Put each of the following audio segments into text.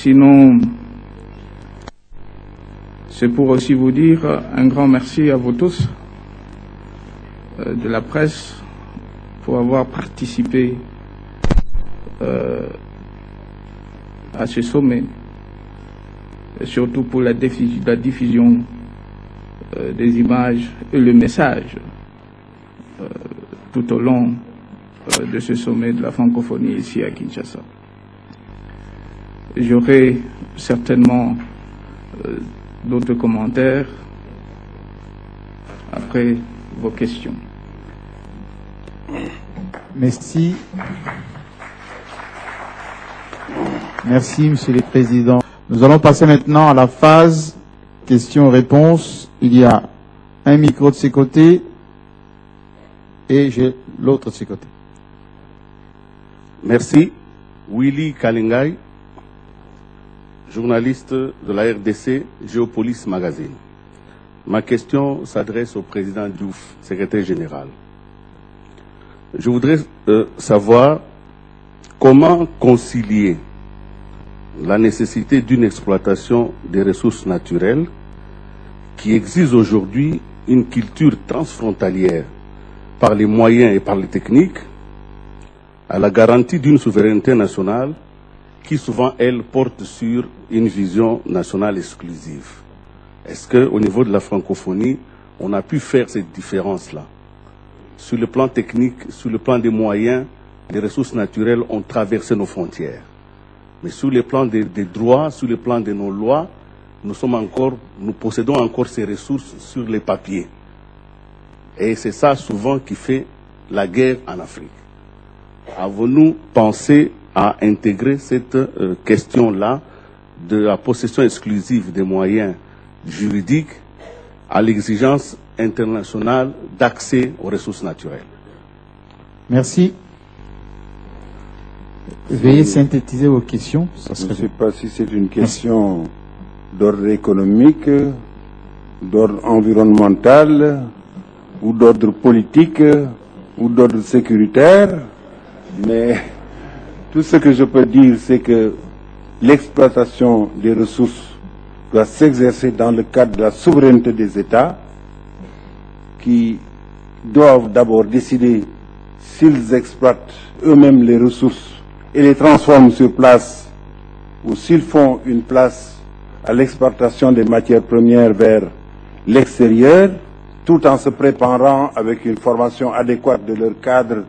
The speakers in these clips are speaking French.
Sinon, c'est pour aussi vous dire un grand merci à vous tous de la presse pour avoir participé à ce sommet, et surtout pour la diffusion des images et le message tout au long de ce sommet de la francophonie ici à Kinshasa. J'aurai certainement d'autres commentaires après vos questions. Merci. Merci, Monsieur le Président. Nous allons passer maintenant à la phase questions-réponses. Il y a un micro de ses côtés et j'ai l'autre de ses côtés. Merci. Willy Kalingai, journaliste de la RDC Géopolis Magazine. Ma question s'adresse au président Diouf, secrétaire général. Je voudrais savoir comment concilier la nécessité d'une exploitation des ressources naturelles qui exige aujourd'hui une culture transfrontalière par les moyens et par les techniques à la garantie d'une souveraineté nationale qui souvent, elle, porte sur une vision nationale exclusive. Est-ce qu'au niveau de la francophonie, on a pu faire cette différence-là? Sur le plan technique, sur le plan des moyens, les ressources naturelles ont traversé nos frontières. Mais sur le plan des droits, sur le plan de nos lois, nous possédons encore ces ressources sur les papiers. Et c'est ça souvent qui fait la guerre en Afrique. Avons-nous pensé à intégrer cette question-là de la possession exclusive des moyens juridiques à l'exigence internationale d'accès aux ressources naturelles? Merci. Veuillez synthétiser vos questions. Je ne sais pas si c'est une question d'ordre économique, d'ordre environnemental, ou d'ordre politique, ou d'ordre sécuritaire, mais tout ce que je peux dire, c'est que l'exploitation des ressources doit s'exercer dans le cadre de la souveraineté des États, qui doivent d'abord décider s'ils exploitent eux-mêmes les ressources et les transforment sur place, ou s'ils font une place à l'exportation des matières premières vers l'extérieur, tout en se préparant avec une formation adéquate de leur cadre,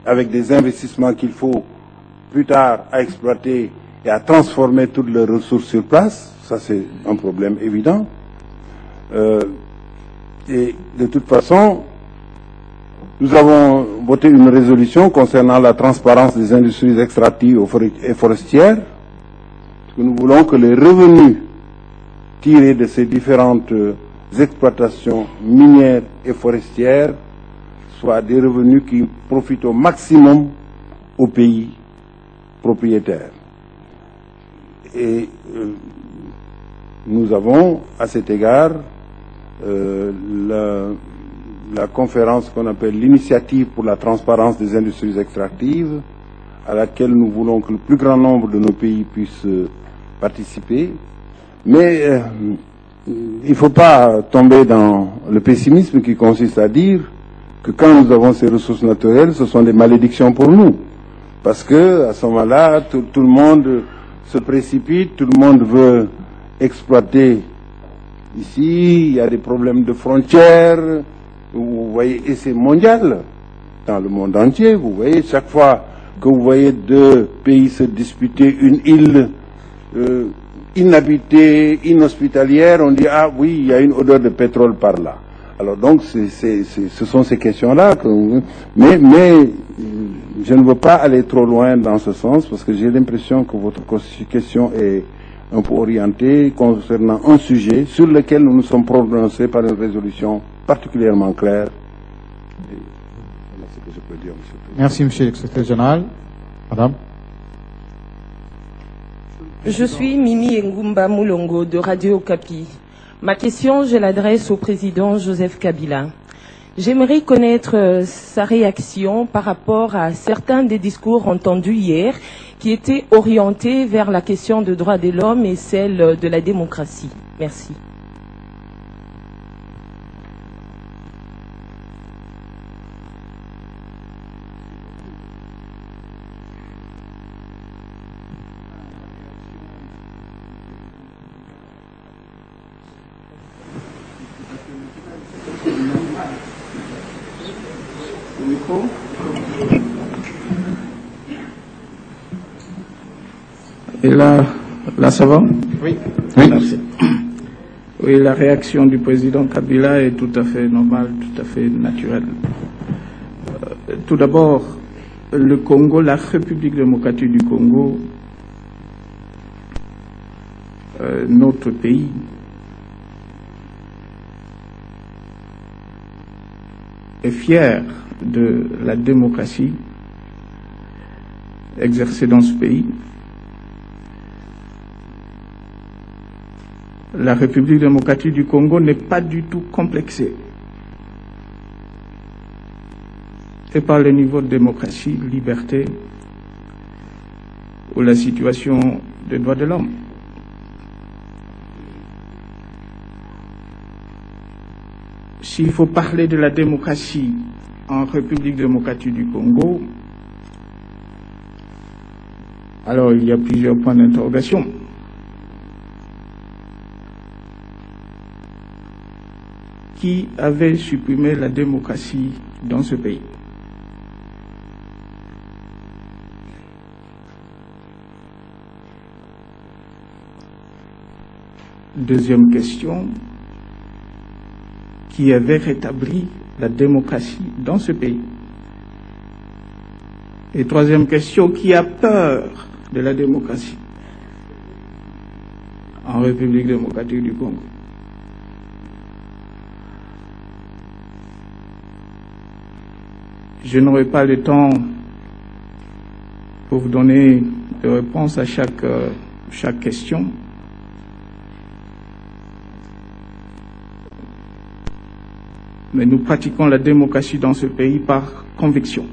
avec des investissements qu'il faut plus tard à exploiter et à transformer toutes leurs ressources sur place. Ça, c'est un problème évident. Et de toute façon, nous avons voté une résolution concernant la transparence des industries extractives et forestières, parce que nous voulons que les revenus tirés de ces différentes exploitations minières et forestières soient des revenus qui profitent au maximum aux pays propriétaires. Et nous avons, à cet égard, la conférence qu'on appelle l'initiative pour la transparence des industries extractives, à laquelle nous voulons que le plus grand nombre de nos pays puissent participer. Mais il ne faut pas tomber dans le pessimisme qui consiste à dire que quand nous avons ces ressources naturelles, ce sont des malédictions pour nous. Parce que à ce moment-là, tout le monde se précipite, tout le monde veut exploiter. Ici, il y a des problèmes de frontières, vous voyez, et c'est mondial, dans le monde entier. Vous voyez, chaque fois que vous voyez deux pays se disputer une île inhabitée, inhospitalière, on dit, ah oui, il y a une odeur de pétrole par là. Alors donc, ce sont ces questions-là. Mais je ne veux pas aller trop loin dans ce sens, parce que j'ai l'impression que votre question est un peu orientée concernant un sujet sur lequel nous nous sommes prononcés par une résolution particulièrement claire. Voilà ce que je peux dire, monsieur le Président. Merci, monsieur le secrétaire général. Madame. Je suis Mimi Ngumba Moulongo de Radio Okapi. Ma question, je l'adresse au président Joseph Kabila. J'aimerais connaître sa réaction par rapport à certains des discours entendus hier qui étaient orientés vers la question des droits de l'homme et celle de la démocratie. Merci. Et là ça va? Oui. Merci. Oui, la réaction du président Kabila est tout à fait normale, tout à fait naturelle. Tout d'abord, le Congo, la République démocratique du Congo, notre pays, est fier de la démocratie exercée dans ce pays. La République démocratique du Congo n'est pas du tout complexée. Et par le niveau de démocratie, liberté ou la situation des droits de l'homme. S'il faut parler de la démocratie en République démocratique du Congo, alors il y a plusieurs points d'interrogation. Qui avait supprimé la démocratie dans ce pays? Deuxième question, qui avait rétabli la démocratie dans ce pays? Et troisième question, qui a peur de la démocratie en République démocratique du Congo? Je n'aurai pas le temps pour vous donner des réponses à chaque question. Mais nous pratiquons la démocratie dans ce pays par conviction.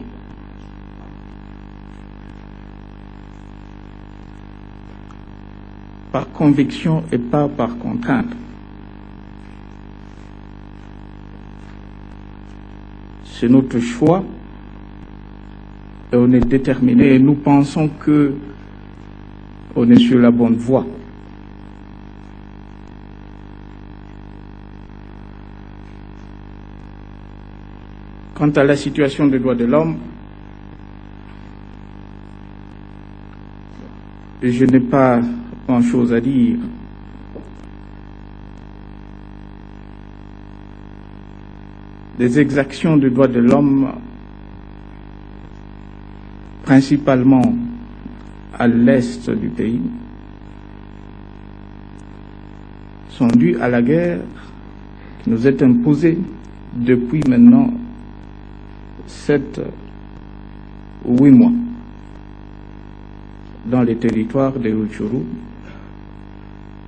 Par conviction et pas par contrainte. C'est notre choix. Et on est déterminé et nous pensons que on est sur la bonne voie. Quant à la situation des droits de l'homme, je n'ai pas grand-chose à dire. Des exactions des droits de l'homme, principalement à l'est du pays, sont dues à la guerre qui nous est imposée depuis maintenant 7 ou 8 mois dans les territoires de Rutshuru,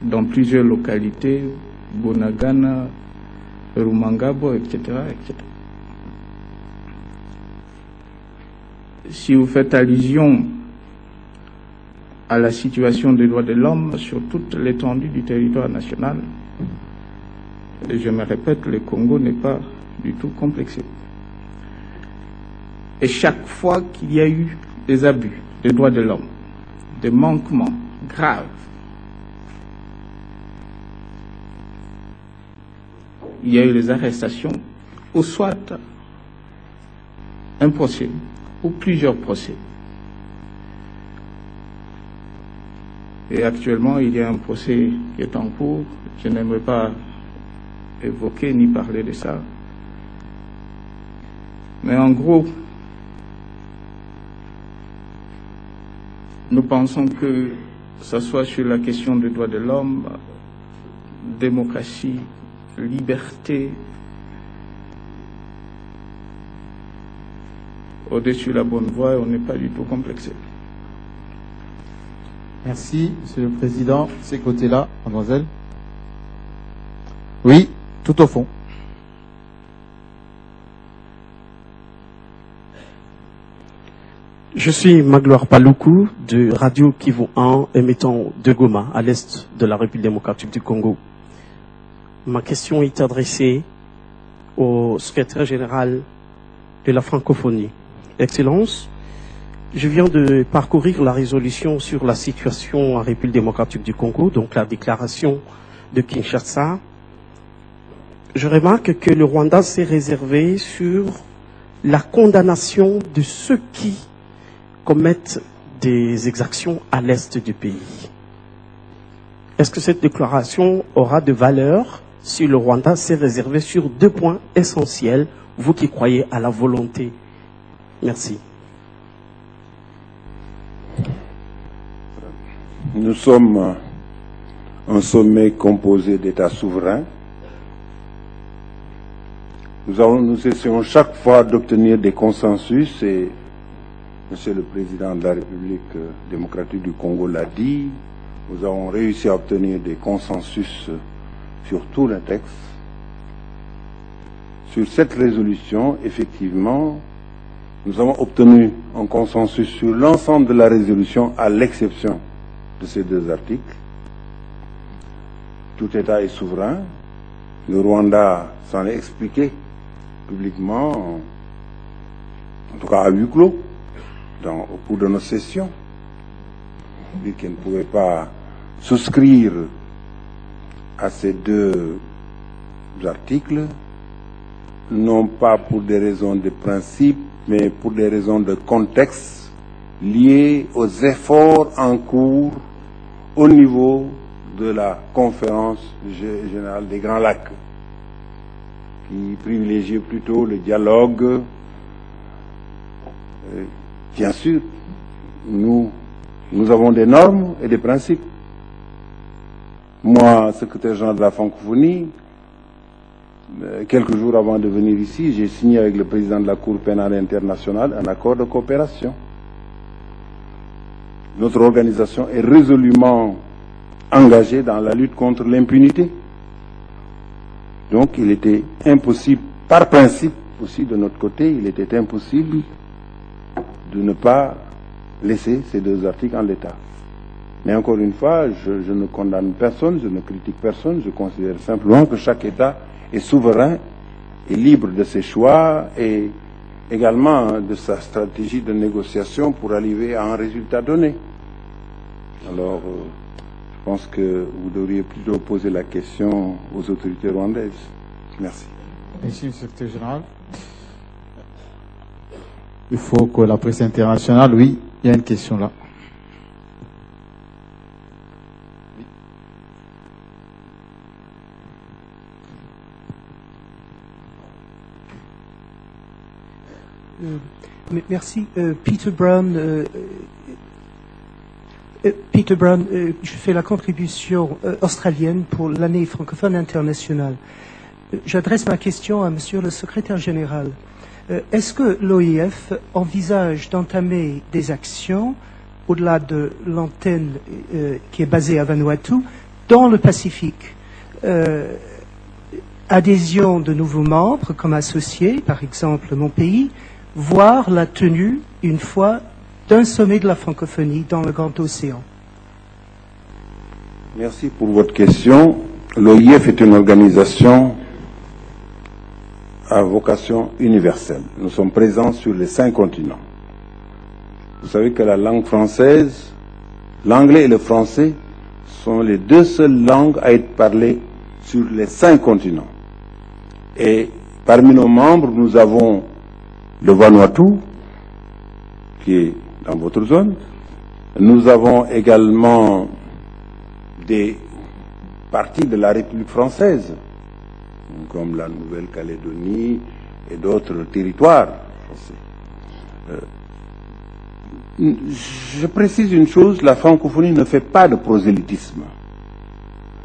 dans plusieurs localités, Bunagana, Rumangabo, etc., etc. Si vous faites allusion à la situation des droits de l'homme sur toute l'étendue du territoire national, et je me répète, le Congo n'est pas du tout complexé. Et chaque fois qu'il y a eu des abus des droits de l'homme, des manquements graves, il y a eu les arrestations, ou soit un procès, ou plusieurs procès. Et actuellement, il y a un procès qui est en cours. Je n'aimerais pas évoquer ni parler de ça. Mais en gros, nous pensons que ce soit sur la question des droits de l'homme, démocratie, liberté, au-dessus de la bonne voie, on n'est pas du tout complexé. Merci, Monsieur le Président. Ces côtés-là, mademoiselle. Oui, tout au fond. Je suis Magloire Paloukou de Radio Kivu 1 émettant de Goma à l'est de la République démocratique du Congo. Ma question est adressée au secrétaire général de la francophonie. Excellence, je viens de parcourir la résolution sur la situation en République démocratique du Congo, donc la déclaration de Kinshasa. Je remarque que le Rwanda s'est réservé sur la condamnation de ceux qui commettent des exactions à l'est du pays. Est-ce que cette déclaration aura de valeur si le Rwanda s'est réservé sur 2 points essentiels, vous qui croyez à la volonté? Merci. Nous sommes un sommet composé d'États souverains. Nous essayons chaque fois d'obtenir des consensus et Monsieur le Président de la République démocratique du Congo l'a dit, nous avons réussi à obtenir des consensus sur tout le texte. Sur cette résolution, effectivement, nous avons obtenu un consensus sur l'ensemble de la résolution à l'exception de ces 2 articles. Tout État est souverain. Le Rwanda s'en est expliqué publiquement, en tout cas à huis clos, au cours de nos sessions, dit qu'elle ne pouvait pas souscrire à ces 2 articles, non pas pour des raisons de principe, mais pour des raisons de contexte liées aux efforts en cours au niveau de la conférence générale des Grands Lacs, qui privilégie plutôt le dialogue. Bien sûr, nous avons des normes et des principes. Moi, secrétaire général de la francophonie, quelques jours avant de venir ici, j'ai signé avec le président de la Cour pénale internationale un accord de coopération. Notre organisation est résolument engagée dans la lutte contre l'impunité. Donc il était impossible, par principe aussi de notre côté, il était impossible de ne pas laisser ces 2 articles en l'état. Mais encore une fois, je ne condamne personne, je ne critique personne, je considère simplement que chaque État est souverain et libre de ses choix et également de sa stratégie de négociation pour arriver à un résultat donné. Alors, je pense que vous devriez plutôt poser la question aux autorités rwandaises. Merci. Merci, Monsieur le secrétaire général. Il faut que la presse internationale, oui, il y a une question là. Merci. Peter Brown, je fais la contribution australienne pour l'année francophone internationale. J'adresse ma question à Monsieur le secrétaire général. Est-ce que l'OIF envisage d'entamer des actions au-delà de l'antenne qui est basée à Vanuatu dans le Pacifique? Adhésion de nouveaux membres comme associés, par exemple mon pays, voire la tenue une fois d'un sommet de la francophonie dans le Grand Océan. Merci pour votre question. L'OIF est une organisation à vocation universelle. Nous sommes présents sur les 5 continents. Vous savez que la langue française, l'anglais et le français sont les 2 seules langues à être parlées sur les 5 continents. Et parmi nos membres, nous avons le Vanuatu, qui est dans votre zone. Nous avons également des parties de la République française, comme la Nouvelle-Calédonie et d'autres territoires français. Je précise une chose, la francophonie ne fait pas de prosélytisme.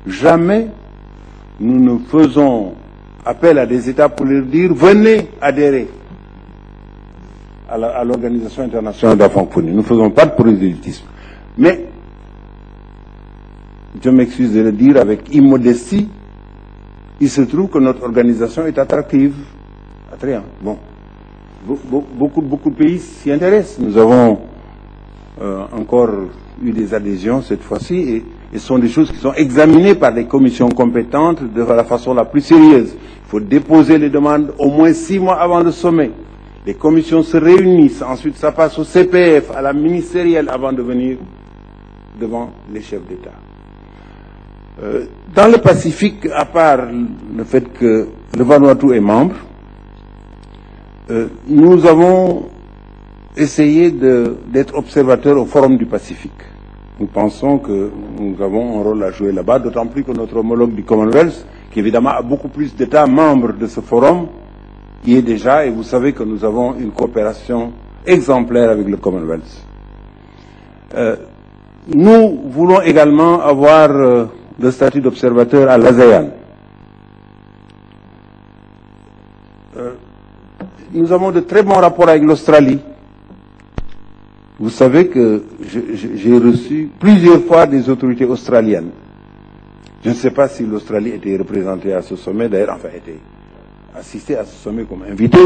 Jamais nous ne faisons appel à des États pour leur dire « venez adhérer » à l'Organisation internationale de la francophonie. Nous ne faisons pas de prosélytisme. Mais, je m'excuse de le dire avec immodestie, il se trouve que notre organisation est attractive. Attrayante. Bon. beaucoup de pays s'y intéressent. Nous avons encore eu des adhésions cette fois-ci et ce sont des choses qui sont examinées par les commissions compétentes de la façon la plus sérieuse. Il faut déposer les demandes au moins 6 mois avant le sommet. Les commissions se réunissent, ensuite ça passe au CPF, à la ministérielle avant de venir devant les chefs d'État. Dans le Pacifique, à part le fait que le Vanuatu est membre, nous avons essayé d'être observateurs au Forum du Pacifique. Nous pensons que nous avons un rôle à jouer là-bas, d'autant plus que notre homologue du Commonwealth, qui évidemment a beaucoup plus d'États membres de ce forum, y est déjà, et vous savez que nous avons une coopération exemplaire avec le Commonwealth. Nous voulons également avoir le statut d'observateur à l'ASEAN. Nous avons de très bons rapports avec l'Australie. Vous savez que j'ai reçu plusieurs fois des autorités australiennes. Je ne sais pas si l'Australie était représentée à ce sommet, d'ailleurs, enfin, était assistée à ce sommet comme invité,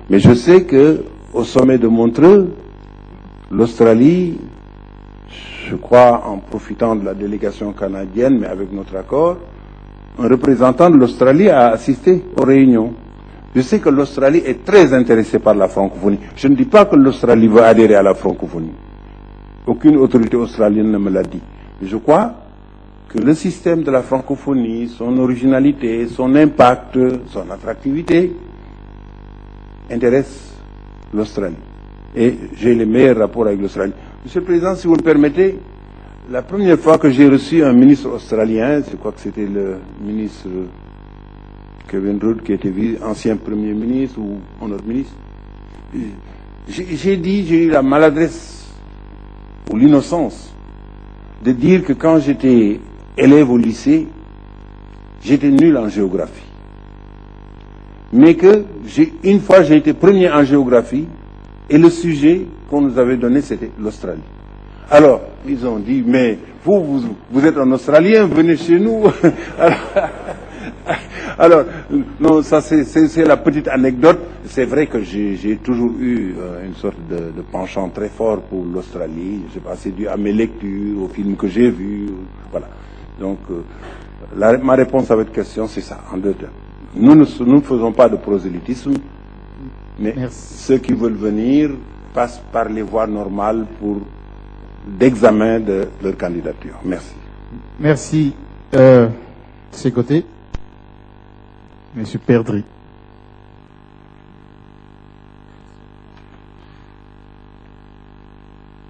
mais je sais que au sommet de Montreux, l'Australie, je crois en profitant de la délégation canadienne, mais avec notre accord, un représentant de l'Australie a assisté aux réunions. Je sais que l'Australie est très intéressée par la francophonie. Je ne dis pas que l'Australie veut adhérer à la francophonie. Aucune autorité australienne ne me l'a dit. Mais je crois que le système de la francophonie, son originalité, son impact, son attractivité, intéresse l'Australie. Et j'ai les meilleurs rapports avec l'Australie. Monsieur le Président, si vous me permettez, la première fois que j'ai reçu un ministre australien, je crois que c'était le ministre Kevin Rudd, qui était ancien Premier ministre ou un autre ministre, j'ai eu la maladresse ou l'innocence de dire que quand j'étais élève au lycée, j'étais nul en géographie. Mais que une fois j'ai été premier en géographie et le sujet qu'on nous avait donné c'était l'Australie. Alors, ils ont dit, mais vous êtes un Australien, venez chez nous. Alors, non, ça c'est la petite anecdote. C'est vrai que j'ai toujours eu une sorte de penchant très fort pour l'Australie. Je sais pas, c'est dû à mes lectures, aux films que j'ai vus, voilà. Donc, ma réponse à votre question, c'est ça, en 2 termes. Nous ne faisons pas de prosélytisme, mais ceux qui veulent venir passent par les voies normales d'examen de leur candidature. Merci. Merci. De ces côtés, Monsieur Perdry.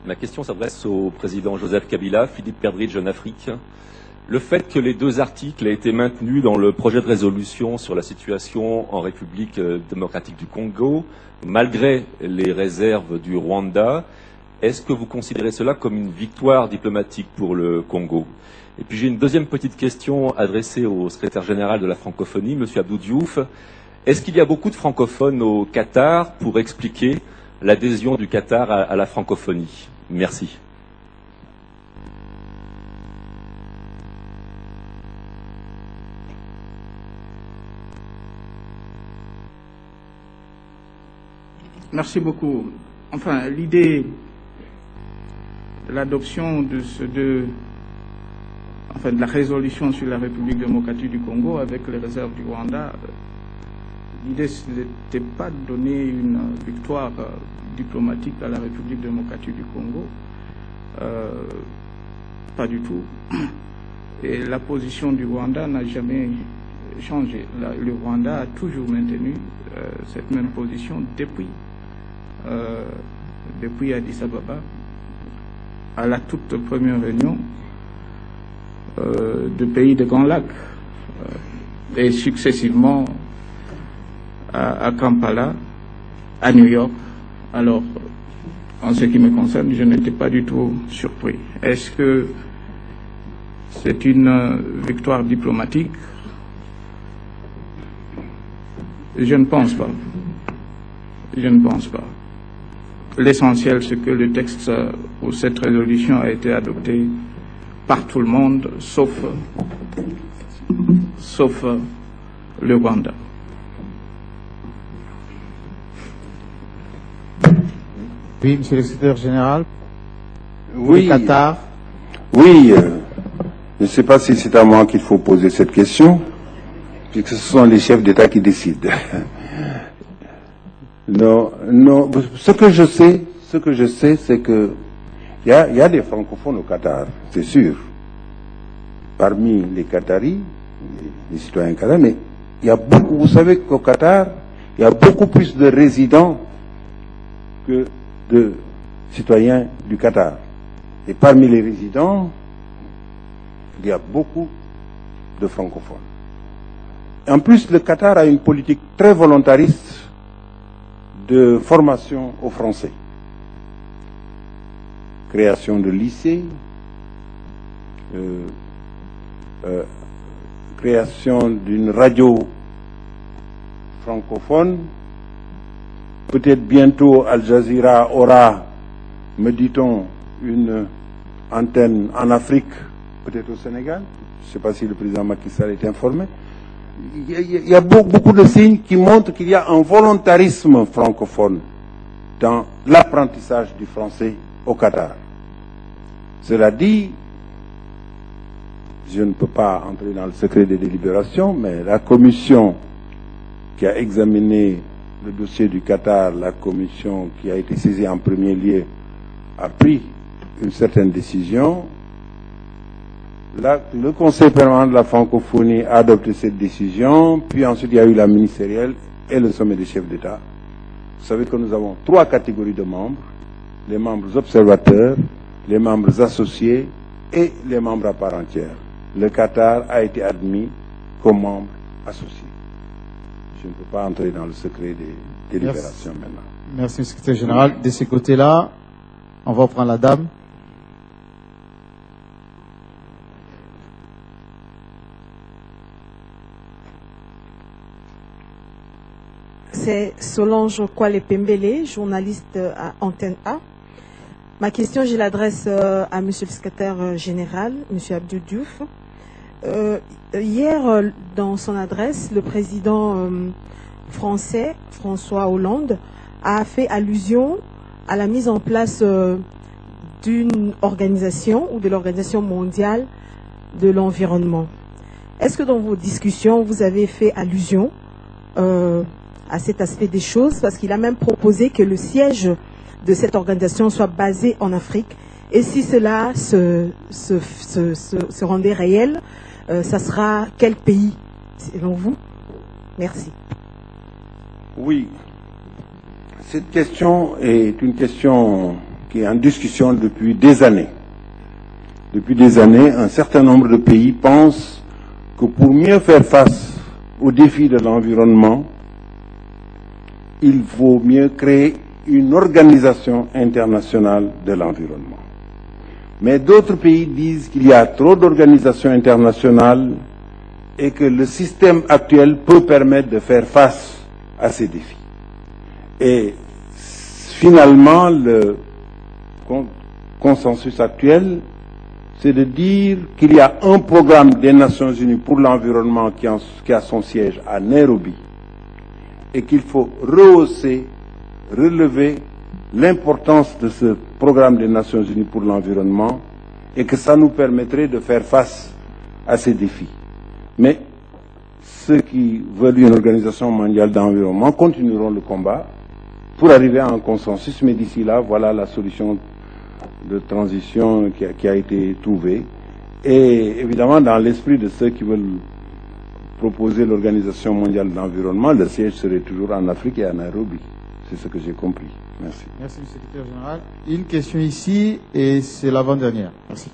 Ma question s'adresse au président Joseph Kabila, Philippe Perdry de Jeune Afrique. Le fait que les 2 articles aient été maintenus dans le projet de résolution sur la situation en République démocratique du Congo, malgré les réserves du Rwanda, est-ce que vous considérez cela comme une victoire diplomatique pour le Congo? Et puis j'ai une deuxième petite question adressée au secrétaire général de la francophonie, M. Abdou Diouf. Est-ce qu'il y a beaucoup de francophones au Qatar pour expliquer l'adhésion du Qatar à la francophonie? Merci. Merci beaucoup. Enfin, l'idée de l'adoption de la résolution sur la République démocratique du Congo avec les réserves du Rwanda, l'idée n'était pas de donner une victoire diplomatique à la République démocratique du Congo. Pas du tout. Et la position du Rwanda n'a jamais changé. Le Rwanda a toujours maintenu cette même position depuis Addis Ababa, à la toute première réunion de pays de Grands Lacs, et successivement à Kampala, à New York. Alors, en ce qui me concerne, je n'étais pas du tout surpris. Est-ce que c'est une victoire diplomatique? Je ne pense pas. Je ne pense pas. L'essentiel, c'est que le texte ou cette résolution a été adoptée par tout le monde, sauf le Rwanda. Oui, monsieur le secrétaire général. Oui, Le Qatar. Oui, je ne sais pas si c'est à moi qu'il faut poser cette question, puisque ce sont les chefs d'État qui décident. Non, non. Ce que je sais, c'est que il y a des francophones au Qatar, c'est sûr. Parmi les Qataris, les citoyens qataris, mais il y a beaucoup. Vous savez qu'au Qatar, il y a beaucoup plus de résidents que de citoyens du Qatar. Et parmi les résidents, il y a beaucoup de francophones. En plus, le Qatar a une politique très volontariste de formation aux Français. Création de lycées, création d'une radio francophone. Peut-être bientôt Al Jazeera aura, me dit-on, une antenne en Afrique, peut-être au Sénégal. Je ne sais pas si le président Macky Sall est informé. Il y a beaucoup de signes qui montrent qu'il y a un volontarisme francophone dans l'apprentissage du français au Qatar. Cela dit, je ne peux pas entrer dans le secret des délibérations, mais la commission qui a examiné le dossier du Qatar, la commission qui a été saisie en premier lieu, a pris une certaine décision. Le Conseil permanent de la francophonie a adopté cette décision, puis ensuite il y a eu la ministérielle et le sommet des chefs d'État. Vous savez que nous avons 3 catégories de membres, les membres observateurs, les membres associés et les membres à part entière. Le Qatar a été admis comme membre associé. Je ne peux pas entrer dans le secret des délibérations maintenant. Merci, secrétaire général. De ce côté-là, on va prendre la dame. C'est Solange Kwale Pembele, journaliste à Antenne A. Ma question, je l'adresse à Monsieur le secrétaire général, Monsieur Abdou Diouf. Hier, dans son adresse, le président français, François Hollande, a fait allusion à la mise en place d'une organisation ou de l'Organisation mondiale de l'environnement. Est-ce que dans vos discussions, vous avez fait allusion à cet aspect des choses? Parce qu'il a même proposé que le siège de cette organisation soit basé en Afrique. Et si cela se rendait réel, ça sera quel pays, selon vous? Merci. Oui. Cette question est une question qui est en discussion depuis des années. Depuis des années, un certain nombre de pays pensent que pour mieux faire face aux défis de l'environnement, il vaut mieux créer une organisation internationale de l'environnement. Mais d'autres pays disent qu'il y a trop d'organisations internationales et que le système actuel peut permettre de faire face à ces défis. Et finalement, le consensus actuel, c'est de dire qu'il y a un programme des Nations Unies pour l'environnement qui a son siège à Nairobi et qu'il faut rehausser, relever l'importance de ce programme des Nations Unies pour l'environnement et que ça nous permettrait de faire face à ces défis. Mais ceux qui veulent une organisation mondiale d'environnement continueront le combat pour arriver à un consensus, mais d'ici là, voilà la solution de transition qui a été trouvée. Et évidemment, dans l'esprit de ceux qui veulent proposer l'Organisation mondiale de l'environnement, le siège serait toujours en Afrique et à Nairobi. C'est ce que j'ai compris. Merci. Merci, monsieur le secrétaire général. Une question ici, et c'est l'avant-dernière. Merci.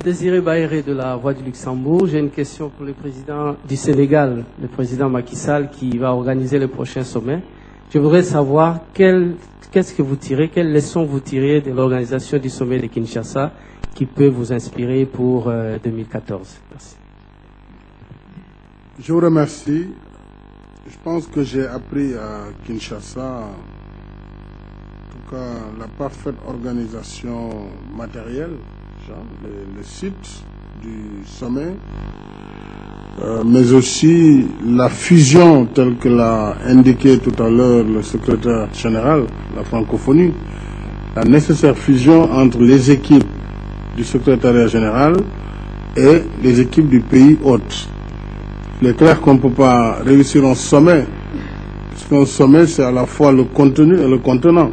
Désiré Baéré de la Voix du Luxembourg. J'ai une question pour le président du Sénégal, le président Macky Sall, qui va organiser le prochain sommet. Je voudrais savoir qu'est-ce que vous tirez, quelles leçons vous tirez de l'organisation du sommet de Kinshasa qui peut vous inspirer pour 2014. Merci. Je vous remercie. Je pense que j'ai appris à Kinshasa, en tout cas, la parfaite organisation matérielle, le site du sommet, mais aussi la fusion telle que l'a indiqué tout à l'heure le secrétaire général, la francophonie, la nécessaire fusion entre les équipes du secrétariat général et les équipes du pays hôte. Il est clair qu'on ne peut pas réussir un sommet, puisqu'un sommet c'est à la fois le contenu et le contenant.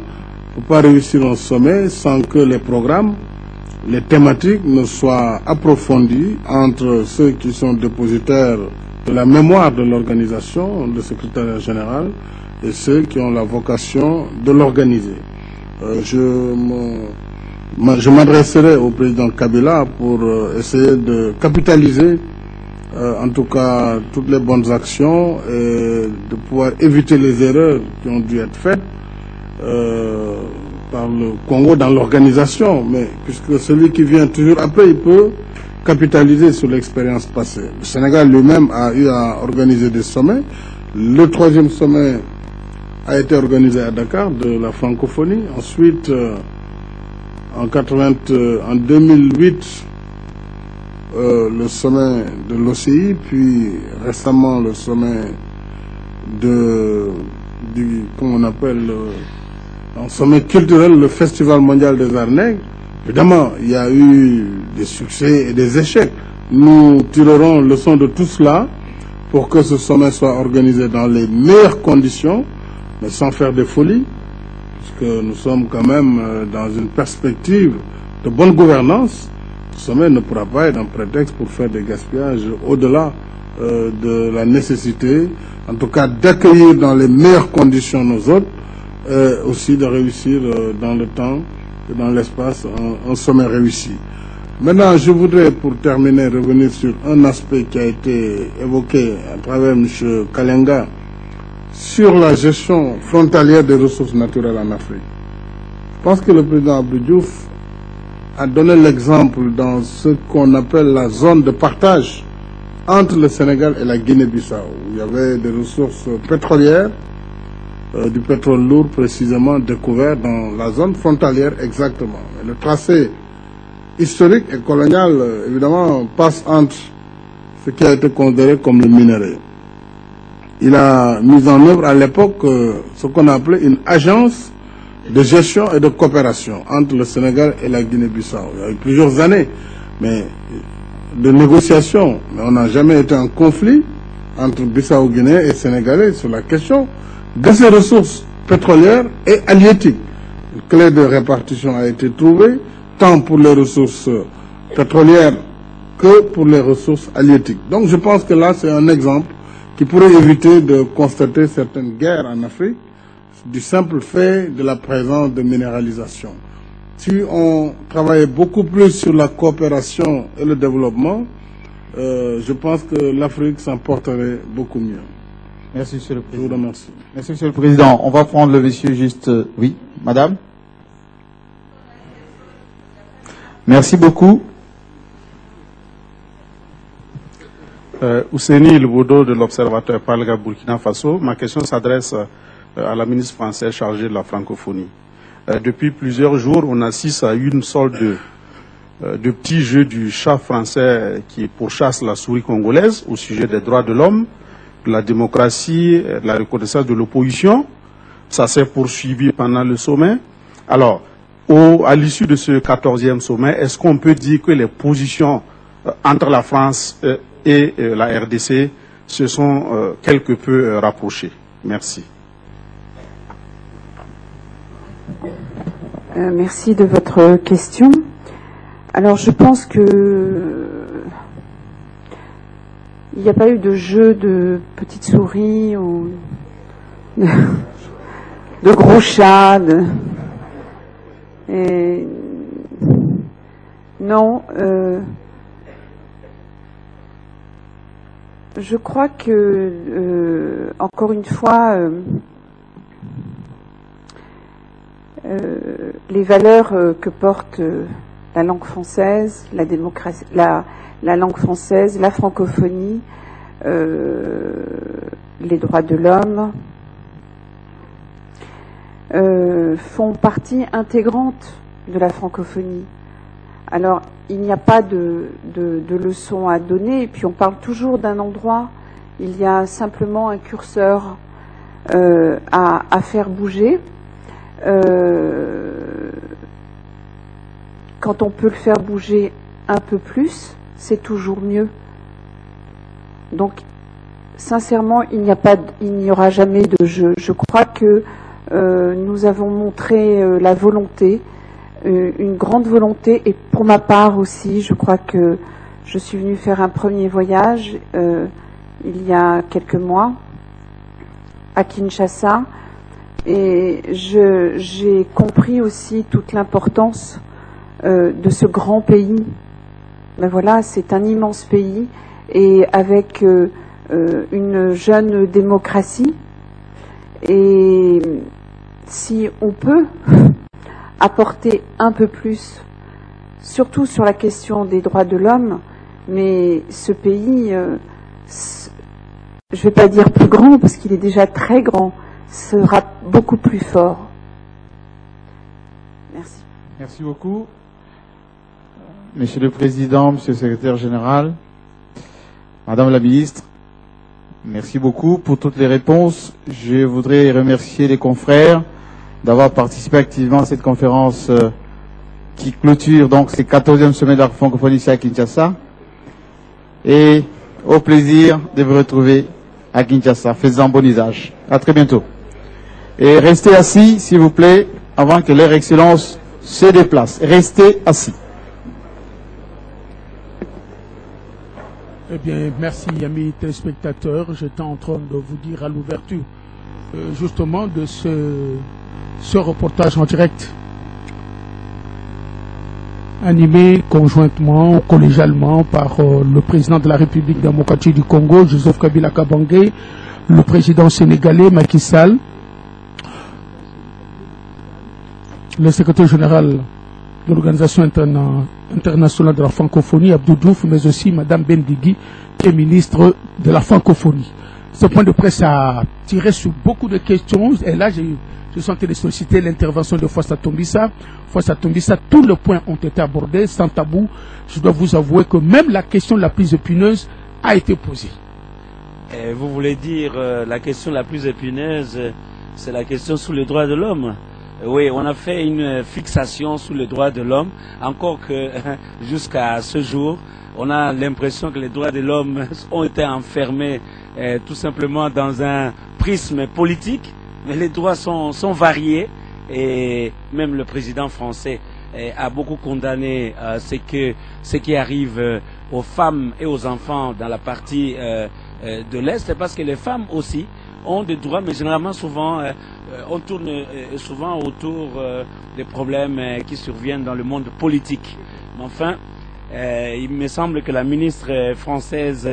On ne peut pas réussir un sommet sans que les programmes, les thématiques ne soient approfondies entre ceux qui sont dépositaires de la mémoire de l'organisation, le secrétariat général, et ceux qui ont la vocation de l'organiser. Je m'adresserai au président Kabila pour essayer de capitaliser en tout cas toutes les bonnes actions et de pouvoir éviter les erreurs qui ont dû être faites par le Congo dans l'organisation, mais puisque celui qui vient toujours après, il peut capitaliser sur l'expérience passée. Le Sénégal lui-même a eu à organiser des sommets. Le 3e sommet a été organisé à Dakar de la francophonie. Ensuite, en 2008, le sommet de l'OCI, puis récemment le sommet comment on appelle, un sommet culturel, le Festival mondial des arts nègres. Évidemment, il y a eu des succès et des échecs. Nous tirerons leçon de tout cela pour que ce sommet soit organisé dans les meilleures conditions, mais sans faire de folie, puisque nous sommes quand même dans une perspective de bonne gouvernance. Ce sommet ne pourra pas être un prétexte pour faire des gaspillages au-delà de la nécessité, en tout cas d'accueillir dans les meilleures conditions nos hôtes, aussi de réussir dans le temps et dans l'espace un sommet réussi. Maintenant, je voudrais, pour terminer, revenir sur un aspect qui a été évoqué à travers M. Kalenga sur la gestion frontalière des ressources naturelles en Afrique. Je pense que le président Abdou Diouf a donné l'exemple dans ce qu'on appelle la zone de partage entre le Sénégal et la Guinée-Bissau, où il y avait des ressources pétrolières, du pétrole lourd précisément découvert dans la zone frontalière exactement. Et le tracé historique et colonial, évidemment, passe entre ce qui a été considéré comme le minerai. Il a mis en œuvre à l'époque ce qu'on appelait une agence de gestion et de coopération entre le Sénégal et la Guinée-Bissau. Il y a eu plusieurs années de négociations, mais on n'a jamais été en conflit entre Bissau-Guinée et Sénégalais sur la question de ces ressources pétrolières et halieutiques. Une clé de répartition a été trouvée, tant pour les ressources pétrolières que pour les ressources halieutiques. Donc je pense que là, c'est un exemple qui pourrait éviter de constater certaines guerres en Afrique du simple fait de la présence de minéralisation. Si on travaillait beaucoup plus sur la coopération et le développement, je pense que l'Afrique s'en porterait beaucoup mieux. Merci, Monsieur le Président. Je vous remercie. Merci, Monsieur le Président. On va prendre le monsieur juste... Oui, Madame. Merci beaucoup. Ouseni Ilboudo de l'Observateur Palga Burkina Faso. Ma question s'adresse à la ministre française chargée de la francophonie. Depuis plusieurs jours, on assiste à une sorte de petit jeu du chat français qui pourchasse la souris congolaise au sujet des droits de l'homme, de la démocratie, de la reconnaissance de l'opposition. Ça s'est poursuivi pendant le sommet. Alors, à l'issue de ce 14e sommet, est-ce qu'on peut dire que les positions entre la France et la RDC se sont quelque peu rapprochées? Merci. Merci de votre question. Alors, je pense que il n'y a pas eu de jeu de petites souris ou de gros chats. Non. Je crois que, encore une fois, les valeurs que porte la langue française, la démocratie, la langue française, la francophonie, les droits de l'homme, font partie intégrante de la francophonie. Alors, il n'y a pas de leçon à donner, et puis on parle toujours d'un endroit, il y a simplement un curseur à faire bouger. Quand on peut le faire bouger un peu plus, c'est toujours mieux. Donc, sincèrement, il n'y aura jamais de jeu. Je crois que nous avons montré la volonté, une grande volonté, et pour ma part aussi, je crois que je suis venue faire un premier voyage il y a quelques mois à Kinshasa, et j'ai compris aussi toute l'importance de ce grand pays. Ben voilà, c'est un immense pays, et avec une jeune démocratie, et si on peut apporter un peu plus, surtout sur la question des droits de l'homme, mais ce pays, je ne vais pas dire plus grand parce qu'il est déjà très grand, sera beaucoup plus fort. Merci. Merci beaucoup. Monsieur le Président, Monsieur le Secrétaire Général, Madame la Ministre, merci beaucoup pour toutes les réponses. Je voudrais remercier les confrères d'avoir participé activement à cette conférence qui clôture donc ces 14e semaines de la francophonie ici à Kinshasa. Et au plaisir de vous retrouver à Kinshasa. Faites-en bon usage. À très bientôt. Et restez assis, s'il vous plaît, avant que leur Excellence se déplace. Restez assis. Eh bien, merci, amis téléspectateurs. J'étais en train de vous dire à l'ouverture, justement, de ce reportage en direct, animé conjointement, collégialement, par le président de la République démocratique du Congo, Joseph Kabila Kabange, le président sénégalais, Macky Sall, le secrétaire général de l'Organisation internationale de la francophonie, Abdou Diouf, mais aussi Madame Bendigui, qui est ministre de la francophonie. Ce point de presse a tiré sur beaucoup de questions, et là, je suis en train de solliciter l'intervention de Fossa Tombissa. Fossa Tombissa, tous les points ont été abordés, sans tabou. Je dois vous avouer que même la question la plus épineuse a été posée. Et vous voulez dire la question la plus épineuse, c'est la question sur les droits de l'homme. Oui, on a fait une fixation sur les droits de l'homme, encore que jusqu'à ce jour, on a l'impression que les droits de l'homme ont été enfermés tout simplement dans un prisme politique, mais les droits sont variés, et même le président français a beaucoup condamné ce qui arrive aux femmes et aux enfants dans la partie de l'Est, parce que les femmes aussi ont des droits, mais généralement souvent on tourne souvent autour des problèmes qui surviennent dans le monde politique. Mais enfin, il me semble que la ministre française,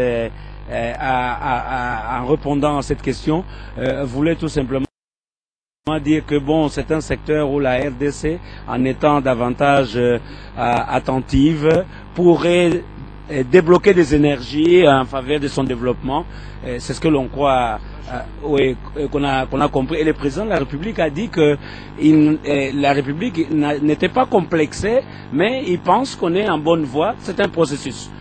en répondant à cette question, voulait tout simplement dire que bon, c'est un secteur où la RDC, en étant davantage attentive, pourrait débloquer des énergies en faveur de son développement. C'est ce que l'on croit, qu'on a compris. Et le président de la République a dit que la République n'était pas complexée, mais il pense qu'on est en bonne voie. C'est un processus.